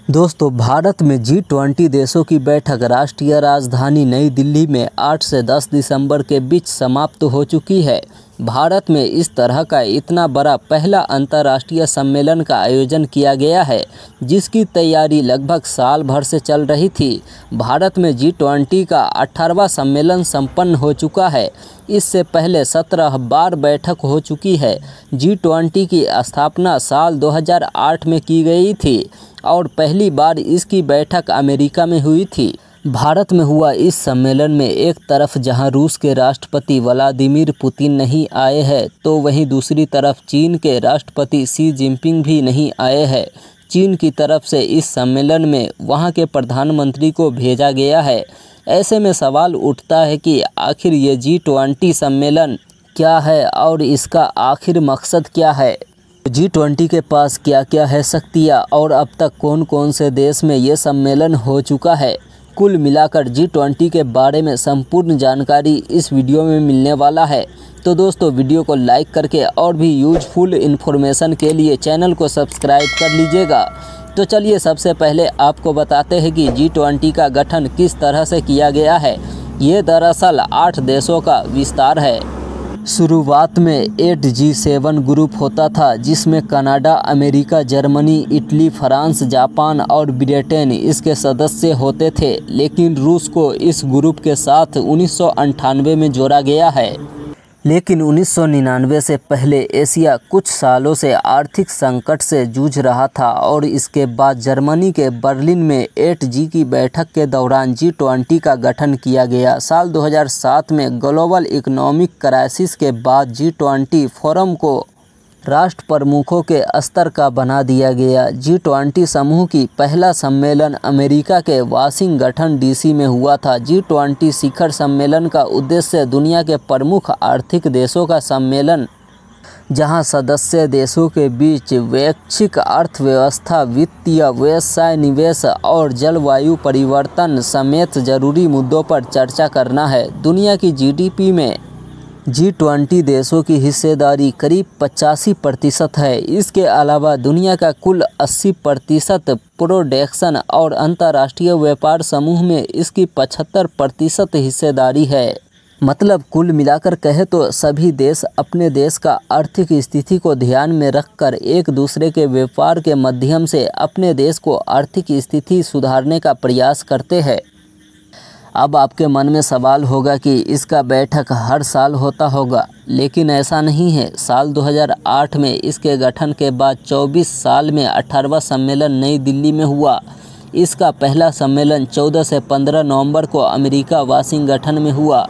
दोस्तों, भारत में G20 देशों की बैठक राष्ट्रीय राजधानी नई दिल्ली में 8 से 10 दिसंबर के बीच समाप्त हो चुकी है। भारत में इस तरह का इतना बड़ा पहला अंतर्राष्ट्रीय सम्मेलन का आयोजन किया गया है, जिसकी तैयारी लगभग साल भर से चल रही थी। भारत में G20 का 18वां सम्मेलन संपन्न हो चुका है। इससे पहले 17 बार बैठक हो चुकी है। G20 की स्थापना साल 2008 में की गई थी और पहली बार इसकी बैठक अमेरिका में हुई थी। भारत में हुआ इस सम्मेलन में एक तरफ जहां रूस के राष्ट्रपति व्लादिमीर पुतिन नहीं आए हैं, तो वहीं दूसरी तरफ चीन के राष्ट्रपति शी जिनपिंग भी नहीं आए हैं। चीन की तरफ से इस सम्मेलन में वहां के प्रधानमंत्री को भेजा गया है। ऐसे में सवाल उठता है कि आखिर ये G20 सम्मेलन क्या है और इसका आखिर मकसद क्या है। G20 के पास क्या क्या है शक्तियाँ और अब तक कौन कौन से देश में ये सम्मेलन हो चुका है। कुल मिलाकर G20 के बारे में संपूर्ण जानकारी इस वीडियो में मिलने वाला है। तो दोस्तों, वीडियो को लाइक करके और भी यूजफुल इन्फॉर्मेशन के लिए चैनल को सब्सक्राइब कर लीजिएगा। तो चलिए सबसे पहले आपको बताते हैं कि G20 का गठन किस तरह से किया गया है। ये दरअसल 8 देशों का विस्तार है। शुरुआत में 8G7 ग्रुप होता था, जिसमें Canada, America, Germany, Italy, France, Japan और ब्रिटेन इसके सदस्य होते थे। लेकिन रूस को इस ग्रुप के साथ 1998 में जोड़ा गया है। लेकिन 1999 से पहले एशिया कुछ सालों से आर्थिक संकट से जूझ रहा था और इसके बाद जर्मनी के बर्लिन में 8G की बैठक के दौरान G20 का गठन किया गया। साल 2007 में ग्लोबल इकोनॉमिक क्राइसिस के बाद G20 फोरम को राष्ट्र प्रमुखों के स्तर का बना दिया गया। G20 समूह की पहला सम्मेलन अमेरिका के वाशिंगटन DC में हुआ था। G20 शिखर सम्मेलन का उद्देश्य दुनिया के प्रमुख आर्थिक देशों का सम्मेलन, जहां सदस्य देशों के बीच वैश्विक अर्थव्यवस्था, वित्तीय व्यवसाय, निवेश और जलवायु परिवर्तन समेत जरूरी मुद्दों पर चर्चा करना है। दुनिया की GDP में G20 देशों की हिस्सेदारी करीब 85% है। इसके अलावा दुनिया का कुल 80% प्रोडक्शन और अंतर्राष्ट्रीय व्यापार समूह में इसकी 75% हिस्सेदारी है। मतलब कुल मिलाकर कहे तो सभी देश अपने देश का आर्थिक स्थिति को ध्यान में रखकर एक दूसरे के व्यापार के माध्यम से अपने देश को आर्थिक स्थिति सुधारने का प्रयास करते हैं। अब आपके मन में सवाल होगा कि इसका बैठक हर साल होता होगा, लेकिन ऐसा नहीं है। साल 2008 में इसके गठन के बाद 24 साल में 18वां सम्मेलन नई दिल्ली में हुआ। इसका पहला सम्मेलन 14 से 15 नवंबर को अमेरिका वाशिंगटन में हुआ।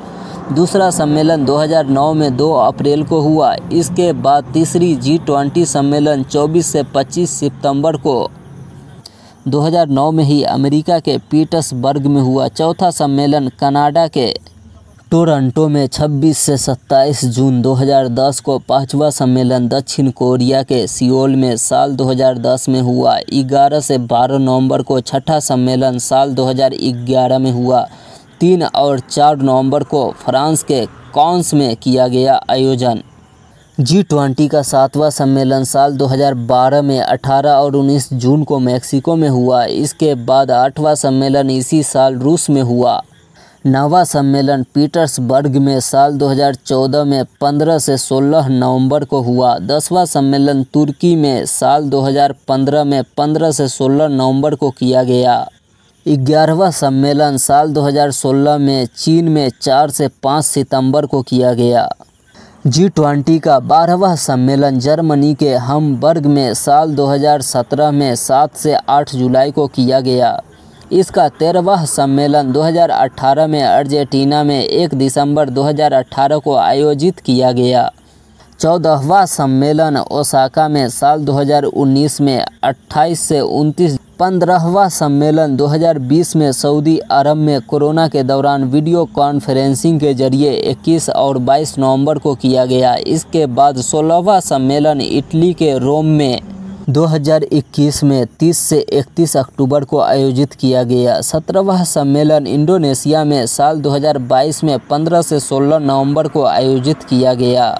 दूसरा सम्मेलन 2009 में 2 अप्रैल को हुआ। इसके बाद तीसरी G20 सम्मेलन 24 से 25 सितंबर को 2009 में ही अमेरिका के पीटर्सबर्ग में हुआ। चौथा सम्मेलन कनाडा के टोरंटो में 26 से 27 जून 2010 को। पांचवा सम्मेलन दक्षिण कोरिया के सियोल में साल 2010 में हुआ। 11 से 12 नवंबर को छठा सम्मेलन साल 2011 में हुआ। 3 और 4 नवंबर को फ्रांस के कांस में किया गया आयोजन। G20 का 7वां सम्मेलन साल 2012 में 18 और 19 जून को मैक्सिको में हुआ। इसके बाद 8वां सम्मेलन इसी साल रूस में हुआ। 9वां सम्मेलन पीटर्सबर्ग में साल 2014 में 15 से 16 नवंबर को हुआ। 10वां सम्मेलन तुर्की में साल 2015 में 15 से 16 नवंबर को किया गया। 11वां सम्मेलन साल 2016 में चीन में 4 से 5 सितंबर को किया गया। G20 का 12वां सम्मेलन जर्मनी के हैम्बर्ग में साल 2017 में 7 से 8 जुलाई को किया गया। इसका 13वां सम्मेलन 2018 में अर्जेंटीना में 1 दिसंबर 2018 को आयोजित किया गया। 14वां सम्मेलन ओसाका में साल 2019 में 28 से 29। 15वां सम्मेलन 2020 में सऊदी अरब में कोरोना के दौरान वीडियो कॉन्फ्रेंसिंग के जरिए 21 और 22 नवंबर को किया गया। इसके बाद 16वां सम्मेलन इटली के रोम में 2021 में 30 से 31 अक्टूबर को आयोजित किया गया। 17वां सम्मेलन इंडोनेशिया में साल 2022 में 15 से 16 नवंबर को आयोजित किया गया।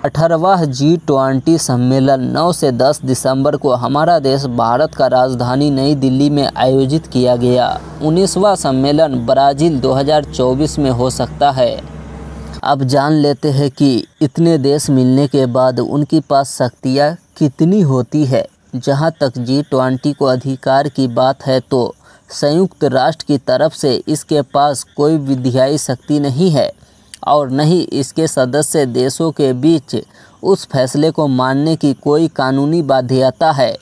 18वां G20 सम्मेलन 9 से 10 दिसंबर को हमारा देश भारत का राजधानी नई दिल्ली में आयोजित किया गया। 19वां सम्मेलन ब्राज़ील 2024 में हो सकता है। अब जान लेते हैं कि इतने देश मिलने के बाद उनके पास शक्तियाँ कितनी होती है। जहाँ तक G20 को अधिकार की बात है तो संयुक्त राष्ट्र की तरफ से इसके पास कोई विधायी शक्ति नहीं है और न ही इसके सदस्य देशों के बीच उस फैसले को मानने की कोई कानूनी बाध्यता है।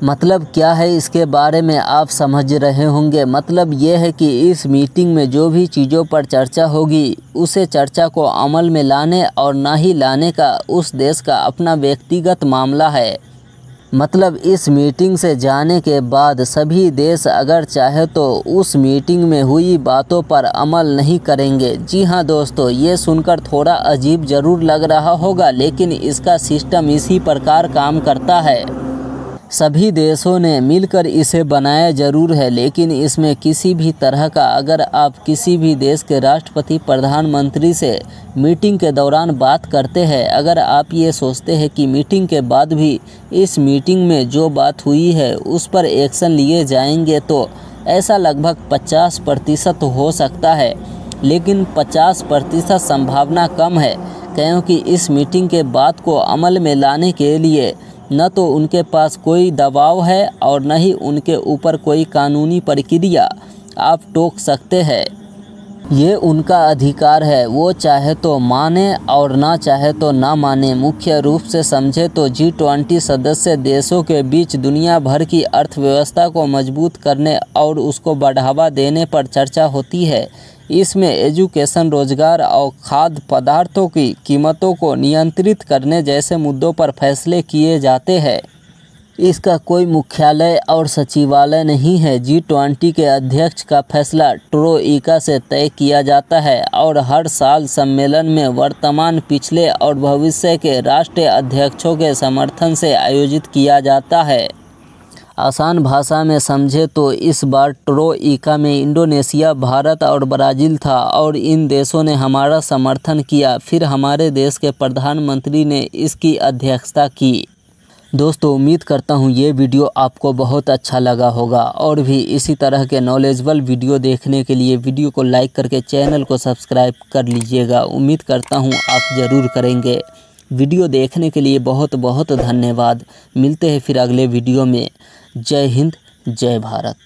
मतलब क्या है, इसके बारे में आप समझ रहे होंगे। मतलब ये है कि इस मीटिंग में जो भी चीज़ों पर चर्चा होगी उसे चर्चा को अमल में लाने और ना ही लाने का उस देश का अपना व्यक्तिगत मामला है। मतलब इस मीटिंग से जाने के बाद सभी देश अगर चाहे तो उस मीटिंग में हुई बातों पर अमल नहीं करेंगे। जी हाँ दोस्तों, ये सुनकर थोड़ा अजीब ज़रूर लग रहा होगा, लेकिन इसका सिस्टम इसी प्रकार काम करता है। सभी देशों ने मिलकर इसे बनाया ज़रूर है, लेकिन इसमें किसी भी तरह का अगर आप किसी भी देश के राष्ट्रपति प्रधानमंत्री से मीटिंग के दौरान बात करते हैं, अगर आप ये सोचते हैं कि मीटिंग के बाद भी इस मीटिंग में जो बात हुई है उस पर एक्शन लिए जाएंगे, तो ऐसा लगभग 50% हो सकता है। लेकिन 50% संभावना कम है, क्योंकि इस मीटिंग के बाद को अमल में लाने के लिए न तो उनके पास कोई दबाव है और न ही उनके ऊपर कोई कानूनी प्रक्रिया आप टोक सकते हैं। ये उनका अधिकार है, वो चाहे तो माने और ना चाहे तो ना माने। मुख्य रूप से समझे तो G20 सदस्य देशों के बीच दुनिया भर की अर्थव्यवस्था को मजबूत करने और उसको बढ़ावा देने पर चर्चा होती है। इसमें एजुकेशन, रोजगार और खाद्य पदार्थों की कीमतों को नियंत्रित करने जैसे मुद्दों पर फैसले किए जाते हैं। इसका कोई मुख्यालय और सचिवालय नहीं है। G20 के अध्यक्ष का फैसला ट्रोइका से तय किया जाता है और हर साल सम्मेलन में वर्तमान, पिछले और भविष्य के राष्ट्रीय अध्यक्षों के समर्थन से आयोजित किया जाता है। आसान भाषा में समझे तो इस बार ट्रोइका में इंडोनेशिया, भारत और ब्राज़ील था और इन देशों ने हमारा समर्थन किया। फिर हमारे देश के प्रधानमंत्री ने इसकी अध्यक्षता की। दोस्तों, उम्मीद करता हूँ ये वीडियो आपको बहुत अच्छा लगा होगा और भी इसी तरह के नॉलेजेबल वीडियो देखने के लिए वीडियो को लाइक करके चैनल को सब्सक्राइब कर लीजिएगा। उम्मीद करता हूँ आप ज़रूर करेंगे। वीडियो देखने के लिए बहुत बहुत धन्यवाद। मिलते हैं फिर अगले वीडियो में। जय हिंद, जय भारत।